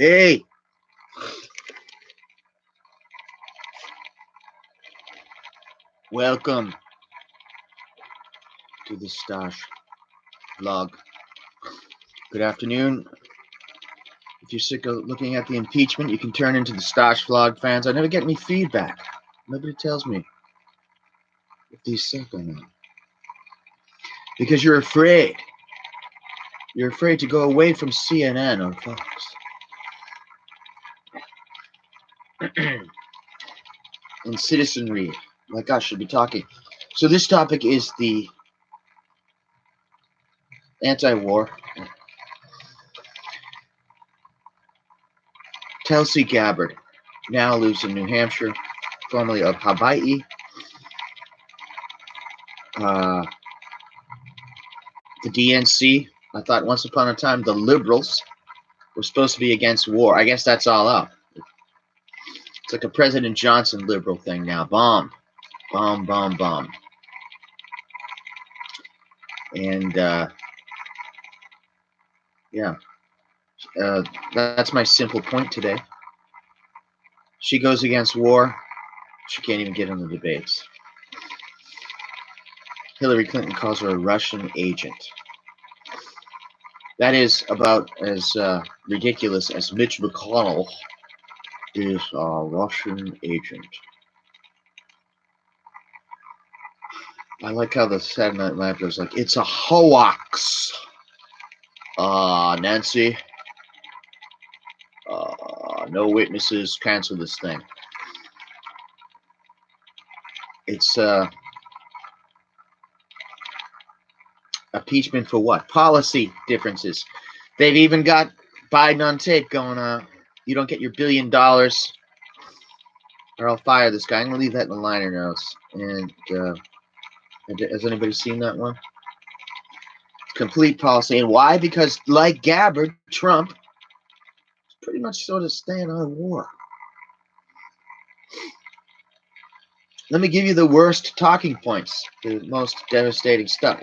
Hey, welcome to the Stash vlog. Good afternoon. If you're sick of looking at the impeachment, you can turn into the Stash vlog fans. I never get any feedback. Nobody tells me if these sick or not. Because you're afraid. You're afraid to go away from CNN or Fox. And citizenry, like us, should be talking. So this topic is the anti-war. Tulsi Gabbard now lives in New Hampshire, formerly of Hawaii. The DNC, I thought once upon a time the liberals were supposed to be against war. I guess that's all up. It's like a President Johnson liberal thing now. Bomb. Bomb, bomb, bomb. And, yeah. That's my simple point today. She goes against war. She can't even get in the debates. Hillary Clinton calls her a Russian agent. That is about as ridiculous as Mitch McConnell is a Russian agent. I like how the Saturday Night Live goes like, it's a hoax. Nancy. No witnesses. Cancel this thing. It's impeachment for what? Policy differences. They've even got Biden on tape going, you don't get your $1 billion or I'll fire this guy. I'm going to leave that in the liner notes. And has anybody seen that one? Complete policy. And why? Because like Gabbard, Trump is pretty much sort of staying on war. Let me give you the worst talking points, the most devastating stuff.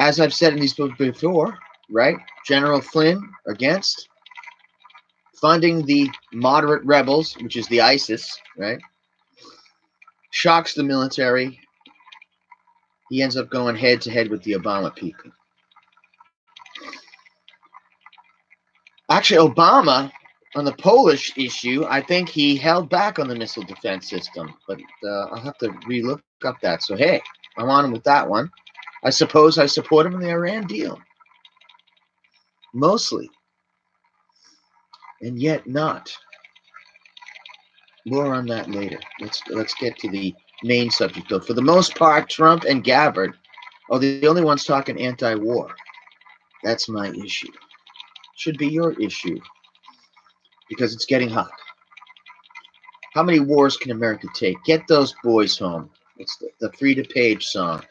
As I've said in these books before, right? General Flynn against funding the moderate rebels, which is the ISIS, right? Shocks the military. He ends up going head to head with the Obama people. Actually, Obama, on the Polish issue, I think he held back on the missile defense system. But I'll have to re-look up that. So, hey, I'm on him with that one. I suppose I support him in the Iran deal. Mostly. And yet not. More on that later. Let's get to the main subject, though. For the most part, Trump and Gabbard are the only ones talking anti-war. That's my issue. Should be your issue. Because it's getting hot. How many wars can America take? Get those boys home. It's the Frida Page song.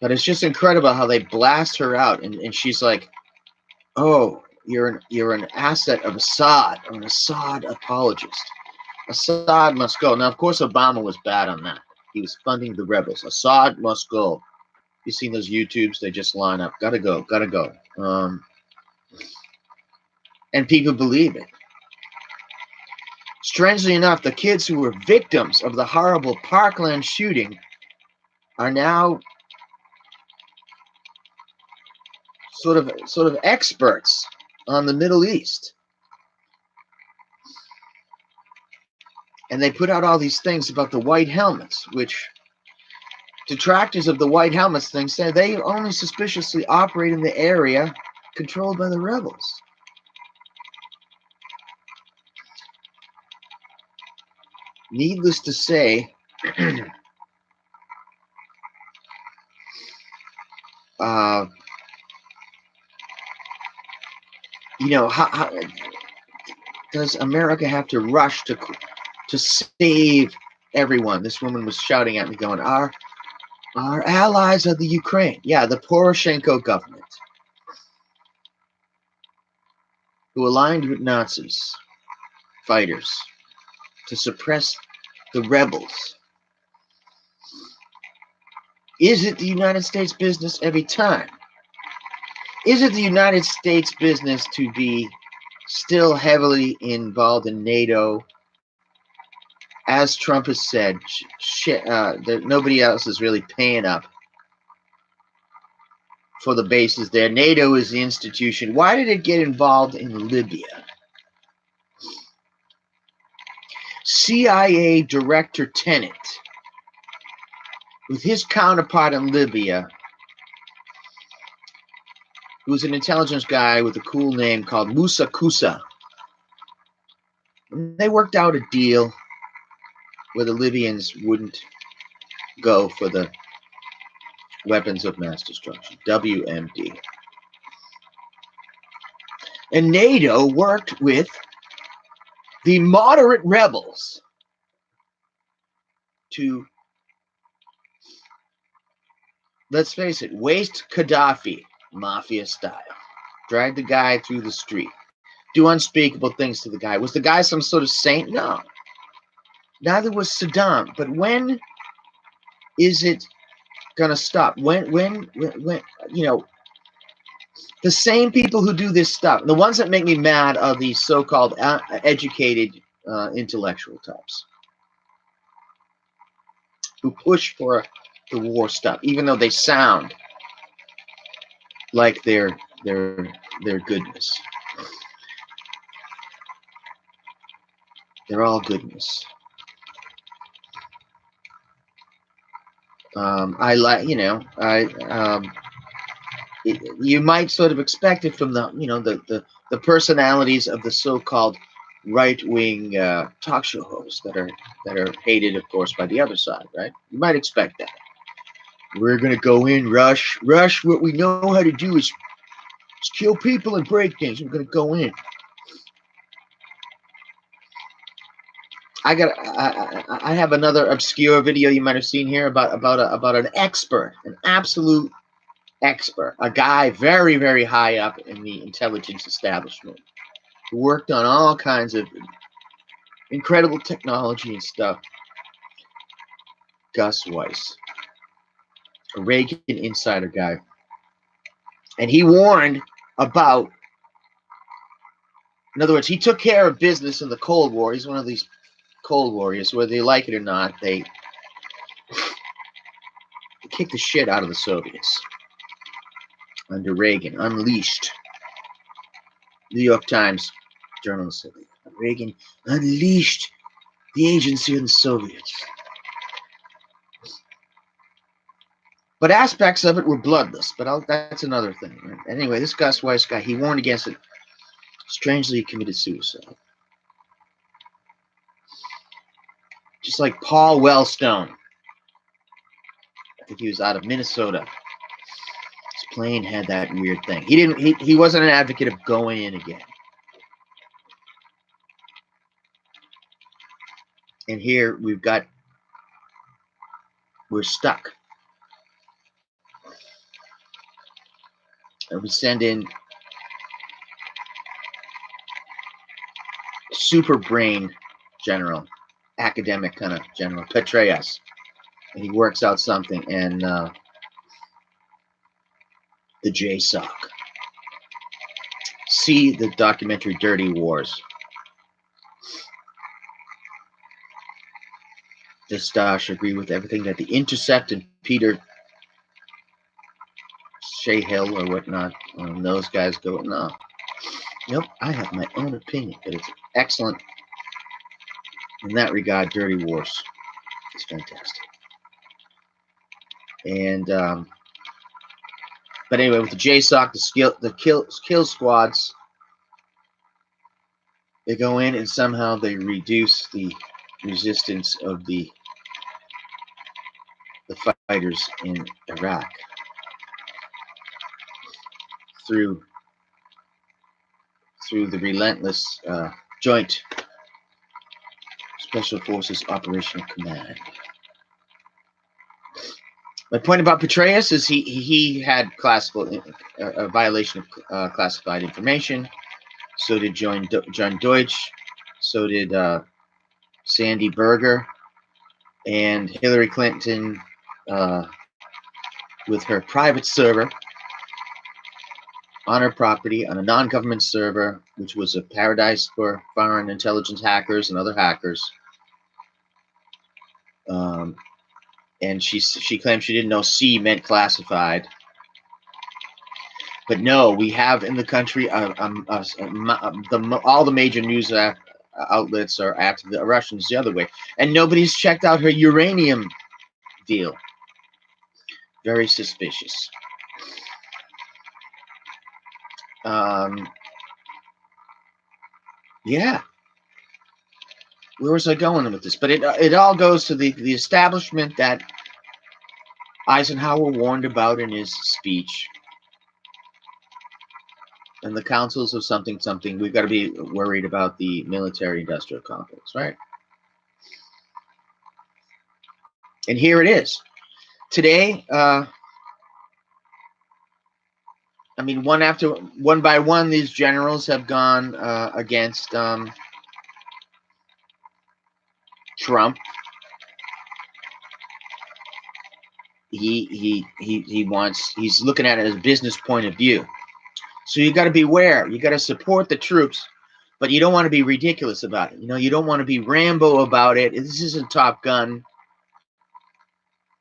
But it's just incredible how they blast her out, and she's like, "Oh, you're an asset of Assad, or an Assad apologist. Assad must go." Now, of course, Obama was bad on that. He was funding the rebels. Assad must go. You've seen those YouTubes? They just line up. Gotta go. Gotta go. And people believe it. Strangely enough, the kids who were victims of the horrible Parkland shooting are now sort of experts on the Middle East. And they put out all these things about the white helmets, which detractors of the white helmets thing say they only suspiciously operate in the area controlled by the rebels. Needless to say, how does America have to rush to save everyone? This woman was shouting at me, going, "Our allies are the Ukraine." Yeah, the Poroshenko government, who aligned with Nazis, fighters, to suppress the rebels. Is it the United States business every time? Is it the United States business to be still heavily involved in NATO? As Trump has said, that nobody else is really paying up for the bases there. NATO is the institution. Why did it get involved in Libya? CIA Director Tenet, with his counterpart in Libya, who's an intelligence guy with a cool name called Musa Kusa. And they worked out a deal where the Libyans wouldn't go for the weapons of mass destruction, WMD. And NATO worked with the moderate rebels to, let's face it, waste Gaddafi, mafia style. Drag the guy through the street. Do unspeakable things to the guy. Was the guy some sort of saint? No. Neither was Saddam. But when is it going to stop? When, you know, the same people who do this stuff, the ones that make me mad are these so-called educated intellectual types who push for the war stuff, even though they sound like they're goodness. They're all goodness. I like, you know, you might sort of expect it from the, you know, the personalities of the so-called right-wing talk show hosts that are hated, of course, by the other side, right? You might expect that. We're gonna go in, rush. What we know how to do is kill people and break things. We're gonna go in. I have another obscure video you might have seen here about an expert, an absolute expert, a guy very, very high up in the intelligence establishment who worked on all kinds of incredible technology and stuff. Gus Weiss, a Reagan insider guy. And he warned about, in other words, he took care of business in the Cold War. He's one of these Cold Warriors, whether they like it or not, they kicked the shit out of the Soviets under Reagan, unleashed. New York Times journalist said Reagan unleashed the agency of the Soviets. But aspects of it were bloodless, but that's another thing. Right? Anyway, this Gus Weiss guy, he warned against it. Strangely, he committed suicide. Just like Paul Wellstone. I think he was out of Minnesota. His plane had that weird thing. He wasn't an advocate of going in again. And here we're stuck. And we send in super brain general, academic kind of general, Petraeus. And he works out something, and the JSOC. See the documentary Dirty Wars. This Dosh agree with everything that The Intercept and Peter Shahill or whatnot, those guys go, no. Nope, I have my own opinion, but it's excellent. In that regard, Dirty Wars is fantastic. And but anyway, with the JSOC, the kill squads, they go in and somehow they reduce the resistance of the fighters in Iraq through the relentless Joint Special Forces Operational Command. My point about Petraeus is he had a violation of classified information. So did John Deutsch. So did Sandy Berger, and Hillary Clinton with her private server on her property on a non-government server, which was a paradise for foreign intelligence hackers and other hackers. And she claimed she didn't know C meant classified. But no, we have in the country all the major news outlets are active. The Russians the other way, and nobody's checked out her uranium deal. Very suspicious. Yeah. Where was I going with this? But it all goes to the establishment that Eisenhower warned about in his speech. And the councils of something. We've got to be worried about the military-industrial complex, right? And here it is. Today, I mean, one by one, these generals have gone against Trump. He's looking at it as a business point of view. So you got to beware. You got to support the troops, but you don't want to be ridiculous about it. You don't want to be Rambo about it. This isn't Top Gun.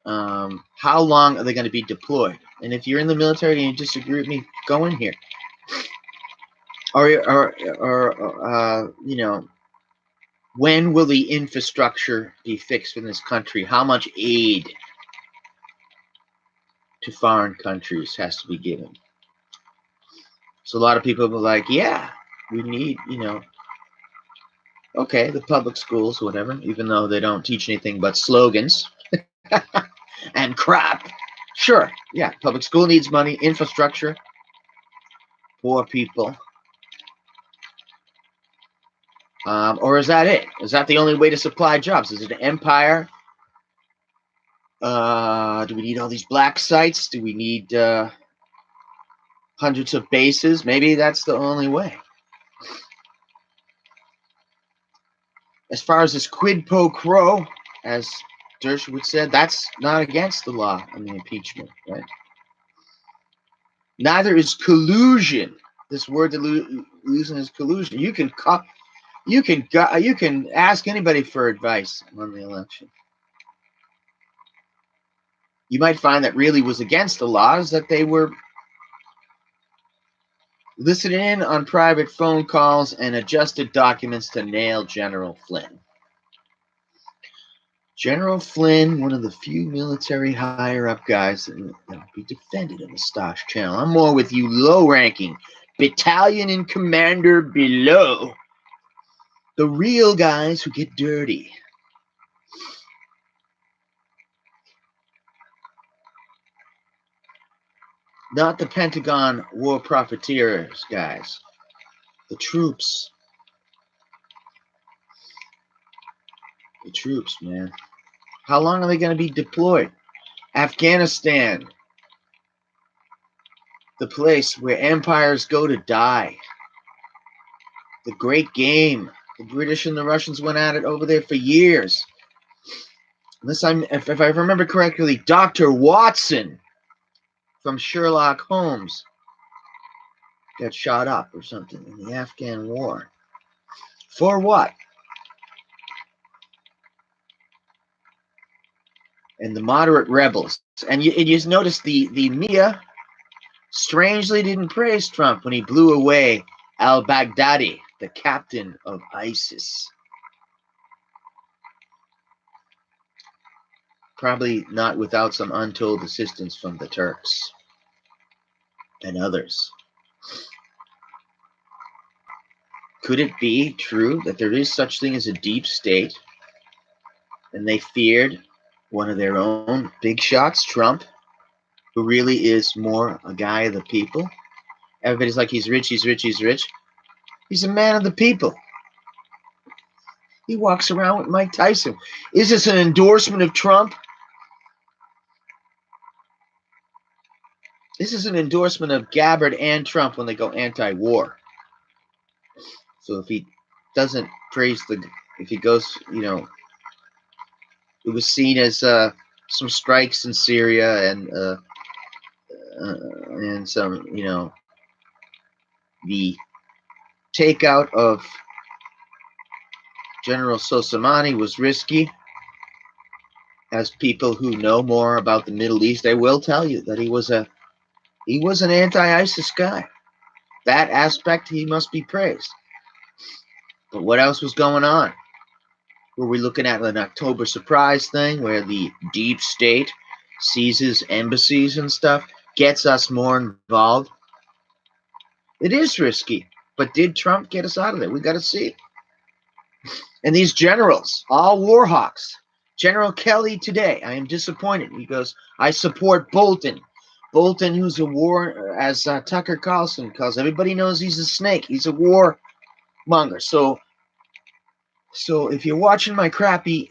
How long are they going to be deployed? And if you're in the military and you disagree with me, go in here. Or when will the infrastructure be fixed in this country? How much aid to foreign countries has to be given? So a lot of people are like, yeah, we need, okay, the public schools, whatever, even though they don't teach anything but slogans and crap. Sure, yeah, public school needs money, infrastructure, poor people. Or is that it? Is that the only way to supply jobs? Is it an empire? Do we need all these black sites? Do we need hundreds of bases? Maybe that's the only way. As far as this quid pro quo, as Dershowitz said, that's not against the law on the impeachment, right? Neither is collusion. This word that using is collusion. You can ask anybody for advice on the election. You might find that really was against the laws that they were listening in on private phone calls and adjusted documents to nail General Flynn. General Flynn, one of the few military higher-up guys that will be defended on the Stosh channel. I'm more with you low-ranking battalion and commander below. The real guys who get dirty. Not the Pentagon war profiteers, guys. The troops. The troops, man. How long are they going to be deployed? Afghanistan. The place where empires go to die. The great game. The British and the Russians went at it over there for years. If I remember correctly, Dr. Watson from Sherlock Holmes got shot up or something in the Afghan war. For what? And the moderate rebels. And you just notice the media strangely didn't praise Trump when he blew away al-Baghdadi, the captain of ISIS. Probably not without some untold assistance from the Turks and others. Could it be true that there is such thing as a deep state and they feared one of their own big shots, Trump, who really is more a guy of the people? Everybody's like, he's rich, he's rich, he's rich. He's a man of the people. He walks around with Mike Tyson. Is this an endorsement of Trump? This is an endorsement of Gabbard and Trump when they go anti-war. So if he doesn't praise if he goes, it was seen as some strikes in Syria and some, The takeout of General Soleimani was risky. As people who know more about the Middle East, they will tell you that he was an anti-ISIS guy. That aspect, he must be praised. But what else was going on? Were we looking at an October surprise thing where the deep state seizes embassies and stuff, gets us more involved? It is risky, but did Trump get us out of there? We got to see. And these generals, all war hawks. General Kelly today, I am disappointed. He goes, I support Bolton. Bolton, who's a war, as Tucker Carlson calls, everybody knows he's a snake. He's a war monger. So if you're watching my crappy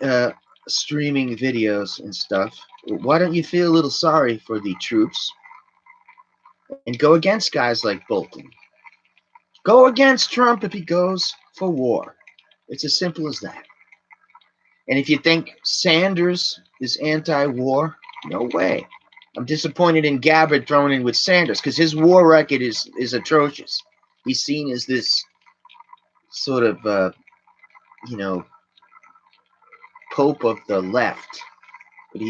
streaming videos and stuff, why don't you feel a little sorry for the troops and go against guys like Bolton? Go against Trump if he goes for war. It's as simple as that. And if you think Sanders is anti-war, no way. I'm disappointed in Gabbard thrown in with Sanders because his war record is atrocious. He's seen as this sort of, pope of the left. But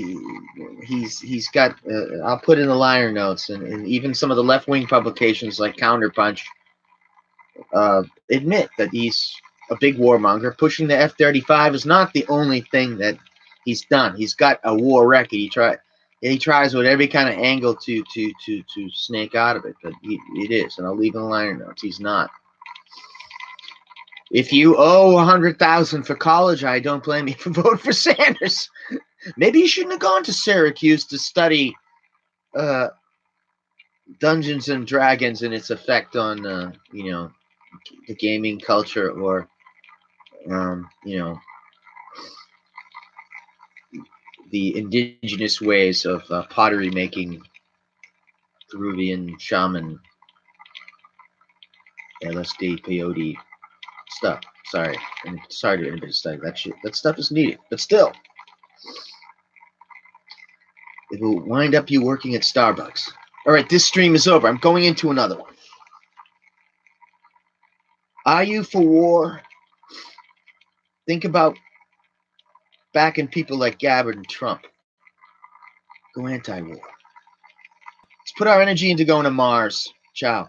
he's got, I'll put in the liner notes, and even some of the left-wing publications like Counterpunch admit that he's a big warmonger. Pushing the F-35 is not the only thing that he's done. He's got a war record. He tries with every kind of angle to snake out of it, but it is. And I'll leave in the liner notes. He's not. If you owe $100,000 for college, I don't blame you for voting for Sanders. Maybe you shouldn't have gone to Syracuse to study Dungeons and Dragons and its effect on the gaming culture, or the indigenous ways of pottery making, Peruvian shaman, LSD, peyote stuff. Sorry to anybody study that shit. That stuff is needed, but still, it will wind up you working at Starbucks. All right, this stream is over. I'm going into another one. Are you for war? Think about backing people like Gabbard and Trump. Go anti-war. Let's put our energy into going to Mars. Ciao.